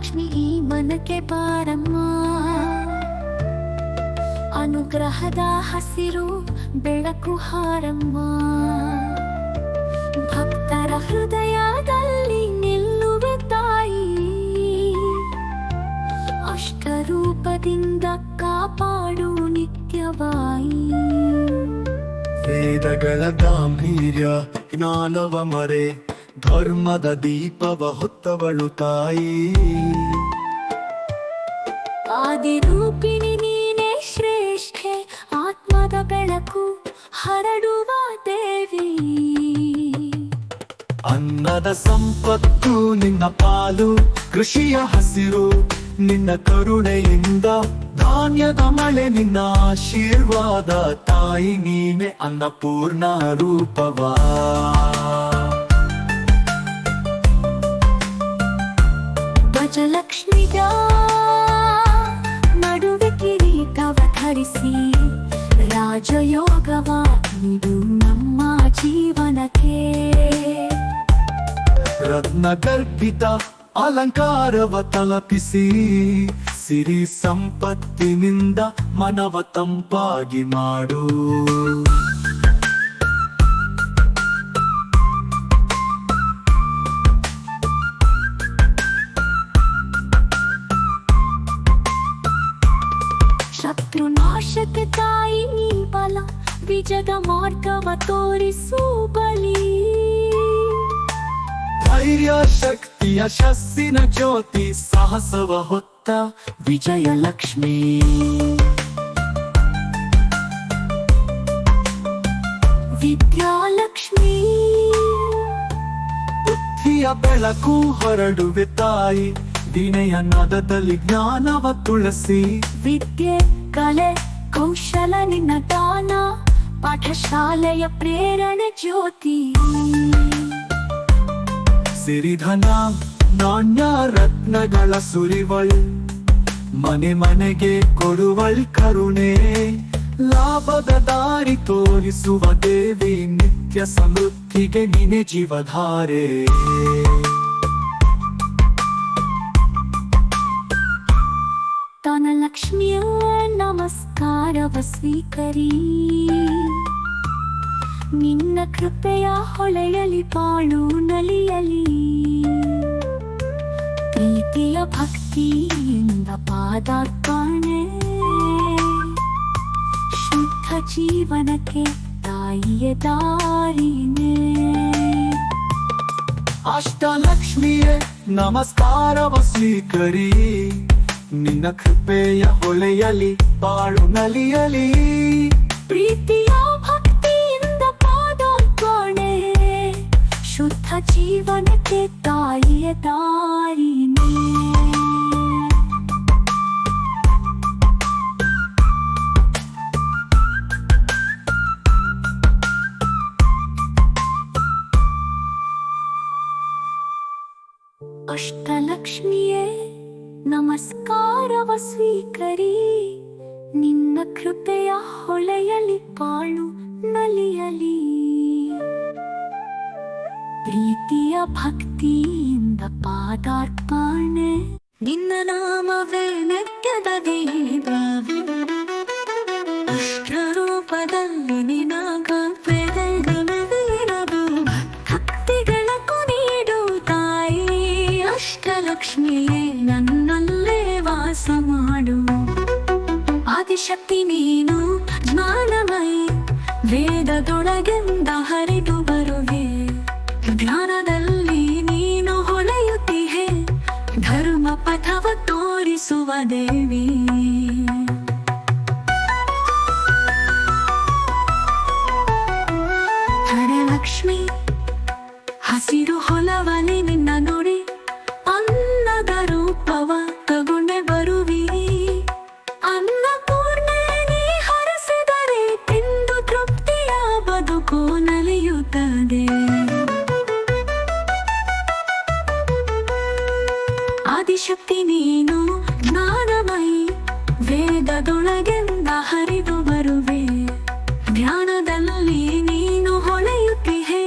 ಲಕ್ಷ್ಮಿ ಈ ಮನಕ್ಕೆ ಬಾರಮ್ಮ. ಅನುಗ್ರಹದ ಹಸಿರು ಬೆಳಕು ಹಾರಮ್ಮ. ಭಕ್ತರ ಹೃದಯದಲ್ಲಿ ನಿಲ್ಲುವ ತಾಯಿ, ಅಷ್ಟರೂಪದಿಂದ ಕಾಪಾಡು ನಿತ್ಯವಾಯಿ. ವೇದಗಳ ಗಾಂಭೀರ್ಯ ಜ್ಞಾನವ ಮರೆ, ಧರ್ಮದ ದೀಪವ ಹೊತ್ತವಳು ತಾಯಿ. ಆದಿರೂಪಿಣಿ ನೀನೇ ಶ್ರೇಷ್ಠೆ, ಆತ್ಮದ ಬೆಳಕು ಹರಡುವ ದೇವಿ. ಅನ್ನದ ಸಂಪತ್ತು ನಿನ್ನ ಪಾಲು, ಕೃಷಿಯ ಹಸಿರು ನಿನ್ನ ಕರುಣೆಯಿಂದ, ಧಾನ್ಯದ ಮಳೆ ನಿನ್ನ ಆಶೀರ್ವಾದ. ತಾಯಿ ನೀನೆ ಅನ್ನಪೂರ್ಣ ರೂಪವಾ. ಗಜಲಕ್ಷ್ಮಿಯ ನಡುವೆ ಕಿರೀಟವ ಧರಿಸಿ, ರಾಜಯೋಗವ ನೀಡು ನಮ್ಮ ಜೀವನಕ್ಕೆ. ರತ್ನ ಗರ್ಭಿತ ಅಲಂಕಾರವ ತಲಪಿಸಿ, ಸಿರಿ ಸಂಪತ್ತಿನಿಂದ ಮನವ ತಂಪಾಗಿ ಮಾಡು. ಶತ್ರುನಾಶಕ ತಾಯಿ ನೀ ಬಲ, ವಿಜಯದ ಮಾರ್ಗವ ತೋರಿಸು ಬಲಿ. ಧೈರ್ಯ ಶಕ್ತಿ ಯಶಸ್ಸಿನ ಜ್ಯೋತಿ, ಸಾಹಸವ ಹೊತ್ತ ವಿಜಯಲಕ್ಷ್ಮಿ. ವಿದ್ಯಾಲಕ್ಷ್ಮಿ ಬುದ್ಧಿಯ ಬೆಳಕು ಹೊರಡುವೆ ತಾಯಿ, ವಿನಯ ನಾದದಲ್ಲಿ ಜ್ಞಾನವ ತುಳಸಿ. ವಿದ್ಯೆ ಕಲೆ ಕೌಶಲ ನಿನ್ನ ದಾನ, ಪಾಠಶಾಲೆಯ ಪ್ರೇರಣೆ ಜ್ಯೋತಿ. ಸಿರಿಧನ ನಾಣ್ಯ ರತ್ನಗಳ ಸುರಿವಳ್, ಮನೆ ಮನೆಗೆ ಕೊಡುವಳ್ ಕರುಣೆ. ಲಾಭದ ದಾರಿ ತೋರಿಸುವ ದೇವಿ, ನಿತ್ಯ ಸಮೃದ್ಧಿಗೆ ನಿನೆ ಜೀವಧಾರೆ. ಧನಲಕ್ಷ್ಮಿಯ ನಮಸ್ಕಾರವ ಸ್ವೀಕರಿ, ನಿನ್ನ ಕೃಪೆಯ ಹೊಳೆಯಲಿ ಬಾಳು ನಲಿಯಲಿ. ಪ್ರೀತಿಯ ಭಕ್ತಿಯಿಂದ ಪಾದಾರ್ಪಣೆ, ಶುದ್ಧ ಜೀವನಕ್ಕೆ ತಾಯಿಯ ದಾರಿನೇ. ಅಷ್ಟಲಕ್ಷ್ಮಿಯೇ ನಮಸ್ಕಾರವ ಸ್ವೀಕರಿ, ನಿನ್ನ ಕೃಪೆಯ ಹೊಳೆಯಲಿ ಬಾಳು ನಲಿಯಲಿ. ಪ್ರೀತಿಯ ಭಕ್ತಿಯಿಂದ ಪಾದಾರ್ಪಣೆ, ಶುದ್ಧ ಜೀವನಕ್ಕೆ ತಾಯಿಯ ದಾರಿನೇ. ಅಷ್ಟಲಕ್ಷ್ಮಿಯೇ ನಮಸ್ಕಾರವ ಸ್ವೀಕರಿ, ನಿನ್ನ ಕೃಪೆಯ ಹೊಳೆಯಲಿ ಬಾಳು ನಲಿಯಲಿ. ಪ್ರೀತಿಯ ಭಕ್ತಿಯಿಂದ ಪಾದಾರ್ಪಣೆ, ನಿನ್ನ ನಾಮವೇ ನಿತ್ಯದ ದೀಪ. ಅಷ್ಟರೂಪದಲ್ಲಿ ನಿನಗ ಬೆಳಗು, ಭಕ್ತಿಗಳ ಕೊನೆಯಿಡು ತಾಯಿ. ಅಷ್ಟಲಕ್ಷ್ಮಿಯೇ ನನ್ನಲ್ಲೇ ವಾಸ ಮಾಡು. ಆದಿಶಕ್ತಿ ನೀನು ಜ್ಞಾನಮಯಿ, ವೇದದೊಳಗೆಂದ ಹರಿದು ಬರುವೆ. ಧ್ಯಾನದಲ್ಲಿ ನೀನು ಹೊಳೆಯುತ್ತಿಹೆ, ಧರ್ಮ ಪಥವ ತೋರಿಸುವ ದೇವಿ. ಧನಲಕ್ಷ್ಮಿ ಹಸಿರು ಹೊಲವಲಿ ನಿನ್ನ ನುಡಿ, ಅನ್ನದ ರೂಪವ ತಗೊಂಡೆ ಬರುವಿ. ಅನ್ನಪೂರ್ಣೆ ನೀ ಹರಸಿದರೆ ತಿಂದು ತೃಪ್ತಿಯ ಬದುಕು ನಲಿಯುತ್ತದೆ. ಆದಿಶಕ್ತಿ ನೀನು ಜ್ಞಾನಮಯಿ, ವೇದದೊಳಗೆಂದ ಹರಿದು ಬರುವೆ. ಧ್ಯಾನದಲ್ಲಿ ನೀನು ಹೊಳೆಯುತ್ತಿಹೆ,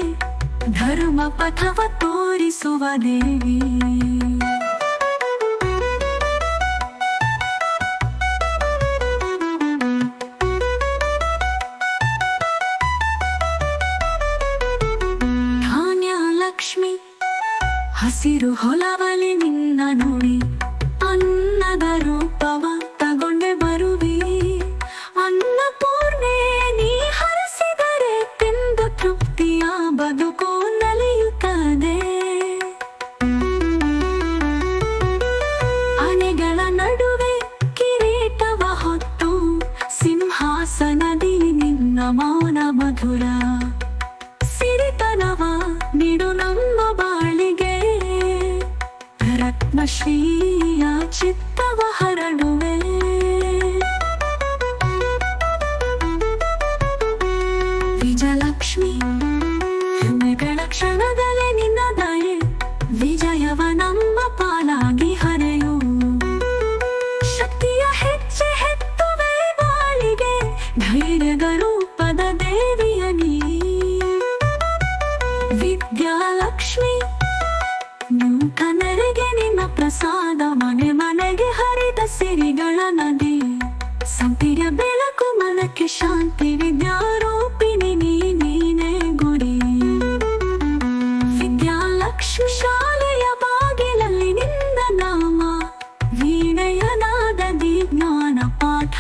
ಧರ್ಮ ಪಥವ ತೋರಿಸುವ ದೇವಿ. ಭಕ್ತಿಯ ಚಿತ್ತವ ಹರಡುವೆ. ವಿಜಯಲಕ್ಷ್ಮಿ ಹೆಮ್ಮೆಗಳ ಕ್ಷಣದಲ್ಲೇ ನಿನ್ನ ದಯೆ, ವಿಜಯವ ನಮ್ಮ ಪಾಲಾಗಿ ಹರೆಯು. ಶಕ್ತಿಯ ಹೆಜ್ಜೆ ಹೆತ್ತುವೆ ಬಾಳಿಗೆ, ಧೈರ್ಯದ ರೂಪದ ದೇವಿಯ ನೀ. ವಿದ್ಯಾಲಕ್ಷ್ಮಿ ನೂತನರಿಗೆ ನಿನ್ನ ಪ್ರಸಾದ, ಮನೆ ಮನೆಗೆ ಹರಿದ ಸಿರಿಗಳ ನದಿ. ಸಂಪಿಯ ಬೆಳಕು ಮನಕ್ಕೆ ಶಾಂತಿ, ವಿದ್ಯಾರೂಪಿಣಿ ನೀನೇ ಗುರಿ. ವಿದ್ಯಾಲಕ್ಷ್ಮಿ ಶಾಲೆಯ ಬಾಗಿಲಲ್ಲಿ ನಿನ್ನ ನಾಮ, ವೀಣೆಯ ನಾದದಿ ಜ್ಞಾನ ಪಾಠ.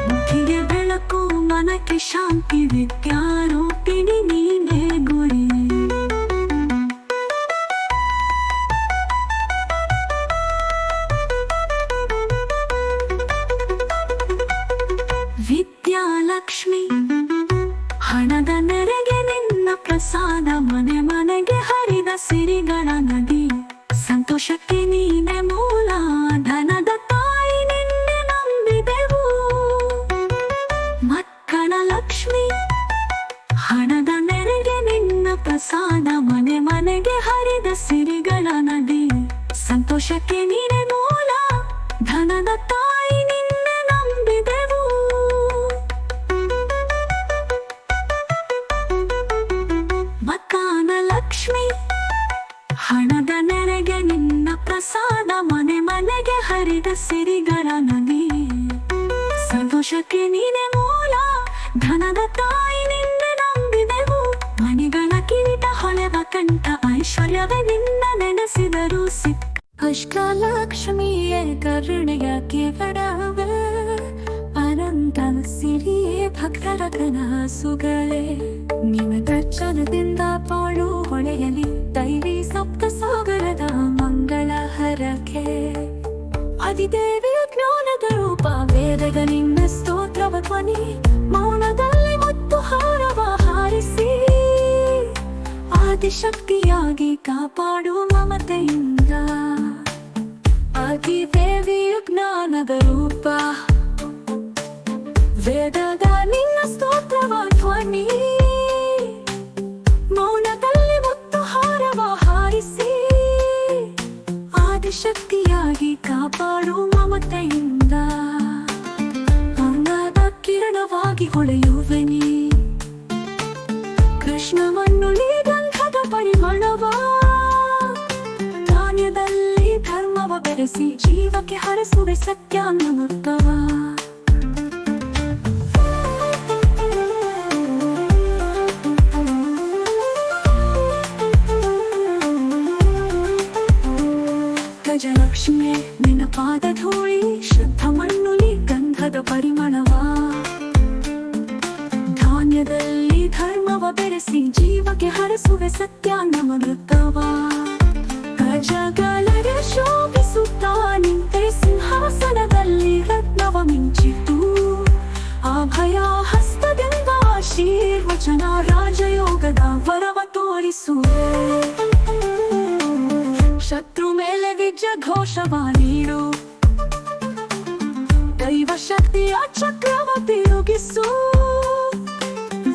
ಬುದ್ಧಿಗೆ ಬೆಳಕು ಮನಕ್ಕೆ ಶಾಂತಿ, ವಿದ್ಯಾರೂಪಿಣಿ ನೀನೇ ಗುರಿ. ವಿದ್ಯಾಲಕ್ಷ್ಮಿ ಹಣದ ನೆರೆಗೆ ನಿನ್ನ ಪ್ರಸಾದ, ಮನೆ ಮನೆಗೆ ಹರಿದ ಸಿರಿಗಳ ನದಿ. ಸಂತೋಷಕ್ಕೆ ನೀನೆ ಮೂಲ, ಧನದ ತಾಯಿ ನಿನ್ನೆ ನಂಬಿದೆವು. ಮಕ್ಕಳ ಲಕ್ಷ್ಮಿ ಹಣದ ನೆರೆಗೆ ನಿನ್ನ ಪ್ರಸಾದ, ಮನೆ ಮನೆಗೆ ಹರಿದ ಸಿರಿಗಳ ನದಿ. ಸಂತೋಷಕ್ಕೆ ನೀನೆ ಮೂಲ, ಧನದ ತಾಯಿ ನಿನ್ನೆ ನಂಬಿದೆವು. ಮಕಾನ ಲಕ್ಷ್ಮಿ ಹಣದ ನೆರೆಗೆ ನಿನ್ನ ಪ್ರಸಾದ, ಮನೆ ಮನೆಗೆ ಹರಿದ ಸಿರಿಗಳ ನದಿ. ಸಂತೋಷಕ್ಕೆ ನೀನೆ ಮೂಲ, ಧನದ ತಾಯಿ ನಿನ್ನೆ ನಂಬಿದೆವು. ಮಣಿಗಳ ಕಿರೀಟ ಹೊಳೆವ ಕಂಠ, ಐಶ್ವರ್ಯವೇ ನಿನ್ನ ನೆನೆಸಿದರು ಸಿಕ್ಕ. ಅಷ್ಟಲಕ್ಷ್ಮಿಯೇ ಕರುಣೆಯ ಕೇವರವೇ, ಅನಂತ ಸಿರಿಯೇ ಭಕ್ತರ ಕನಸುಗಳೇ. ನಿನ್ನ ದರ್ಶನದಿಂದ ಪಾಳು ಹೊಳೆಯಲಿ, ದೈವಿ ಸಪ್ತ ಸಾಗರದ ಮಂಗಳ ಹರಕೆ. ಆದಿದೇವಿಯ ಜ್ಞಾನದ ರೂಪ, ವೇದದ ನಿನ್ನ ಸ್ತೋತ್ರವ ಧ್ವನಿ. ಮೌನದಲ್ಲಿ ಮುತ್ತು ಹಾರವ ಹಾರಿಸಿ, ಆದಿಶಕ್ತಿಯಾಗಿ ಕಾಪಾಡು ಮಮತೆಯಿಂದ. ಆದಿದೇವಿಯ ಜ್ಞಾನದ ರೂಪ, ವೇದದ ನಿನ್ನ ಸ್ತೋತ್ರವ ಧ್ವನಿ. ಮೌನದಲ್ಲಿ ಮುತ್ತು ಹಾರವ ಹಾರಿಸಿ, ಆದಿಶಕ್ತಿಯಾಗಿ ಕಾಪಾಡು ಮಮತೆಯಿಂದ. ಅಂಗದ ಕಿರಣವಾಗಿ ಹೊಳೆಯುವೆ ನೀ, ಕೃಷ್ಣವನ್ನುಳಿ ಗಂಧದ ಪರಿಮಳವ. ಧಾನ್ಯದಲ್ಲಿ ಧರ್ಮವ ಬೆರೆಸಿ, ಜೀವಕ್ಕೆ ಹರಸುವೆ ಸತ್ಯಾಮೃತವ. ಗಜಲಕ್ಷ್ಮಿಯೇ ನಿನ್ನ ಪಾದ ಧೂಳಿ, ಶುದ್ಧ ಮಣ್ಣುಲಿ ಗಂಧದ ಪರಿಮಳವ. ಧಾನ್ಯದಲ್ಲಿ ಧರ್ಮವ ಬೆರೆಸಿ, ಜೀವಕ್ಕೆ ಹರಸುವೆ ಸತ್ಯಾಮೃತವ. ಗಜಗಳಿಗೆ ಶೋಭಿಸುತ್ತಾ ನಿಂತೆ, ಸಿಂಹಾಸನದಲ್ಲಿ ರತ್ನವ ಮಿಂಚಿತು. ಅಭಯ ಹಸ್ತದಿಂದ ಆಶೀರ್ವಚನ, ರಾಜಯೋಗದ ವರವ ತೋರಿಸುವೆ. ಶತ್ರು ಮೇಲೆ ವಿಜಯ ಘೋಷವ ನೀಡು, ದೈವ ಶಕ್ತಿಯ ಚಕ್ರವ ತಿರುಗಿಸು.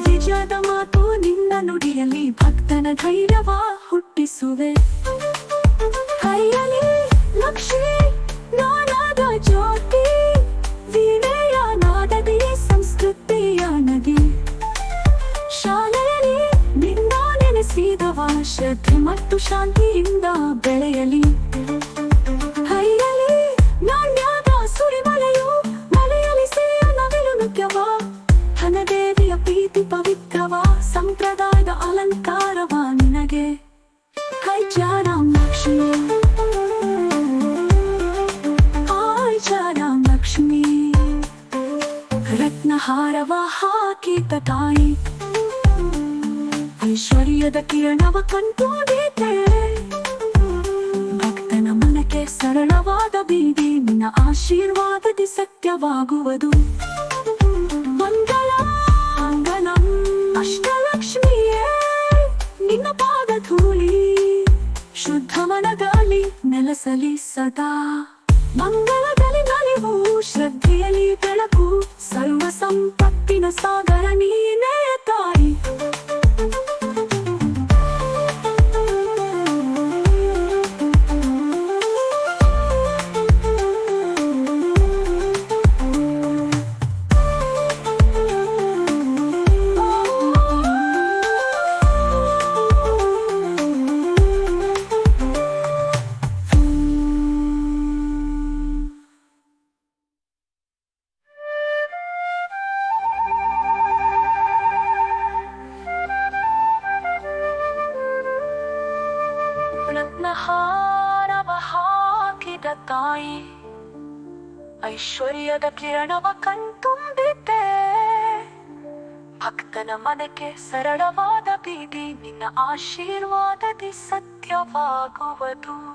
ವಿಜಯದ ಮಾತು ನಿನ್ನ ನುಡಿಯಲ್ಲಿ, ಭಕ್ತನ ಧೈರ್ಯವ ಹುಟ್ಟಿಸುವೆ. ಕೈಯಲ್ಲಿ ಲಕ್ಷ್ಮಿ ಜ್ಞಾನದ ಜ್ಯೋತಿ, ವೀಣೆಯ ನಾದದಿ ಸಂಸ್ಕೃತಿಯ ನದಿ. ಶಾಲೆಯಲ್ಲಿ ನಿನ್ನ ನೆನೆಸಿದವ, ಶ್ರದ್ಧೆ ಮತ್ತು ಶಾಂತಿಯಿಂದ ಬೆಳೆಯಲಿ. ಕೈಯಲ್ಲಿ ನಾಣ್ಯದ ಸುರಿಮಳೆಯು, ಮಳೆಯಲ್ಲಿ ಸೇಯ ನವಿಲು ನೃತ್ಯವ. ಧನದೇವಿಯ ಪ್ರೀತಿ ಪವಿತ್ರವ, ಸಂಪ್ರದಾಯದ ಅಲಂಕಾರವ ನಿನಗೆ. ಕೈ ಜಾರಾಮ್ ಲಕ್ಷ್ಮಿ, ಆಯ್ ಜಾರಾಮ್ ಲಕ್ಷ್ಮಿ. ರತ್ನಹಾರವ ಹಾಕಿದ ತಾಯಿ, ಐಶ್ವರ್ಯದ ಕಿರಣವ ಕಂಡುಕೊಂಡೆ. ಭಕ್ತನ ಮನಕ್ಕೆ ಸರಳವಾದ ಬೀದಿ, ನಿನ್ನ ಆಶೀರ್ವಾದದಿ ಸತ್ಯವಾಗುವುದು. ಮಂಗಳ ಅಂಗನಂ ಅಷ್ಟಲಕ್ಷ್ಮಿಯೇ ನಿನ್ನ ಪಾದ ಧೂಳಿ, ಶುದ್ಧ ಮನದಲ್ಲಿ ನೆಲೆಸಲಿ ಸದಾ. ಮಂಗಳದಲ್ಲಿ ನಲಿವು, ಶ್ರದ್ಧೆಯಲ್ಲಿ ಬೆಳಕು, ಸರ್ವ ಸಂಪತ್ತಿನ ಸಾಗರ ನೀನೇ ತಾಯಿ. ರತ್ನಹಾರವ ಹಾಕಿದ ತಾಯಿ, ಐಶ್ವರ್ಯದ ಕಿರಣವ ಕಣ್ತುಂಬಿದ್ದೆ. ಭಕ್ತನ ಮನಕ್ಕೆ ಸರಳವಾದ ಬೀದಿ, ನಿನ್ನ ಆಶೀರ್ವಾದದಿ ಸತ್ಯವಾಗುವುದು.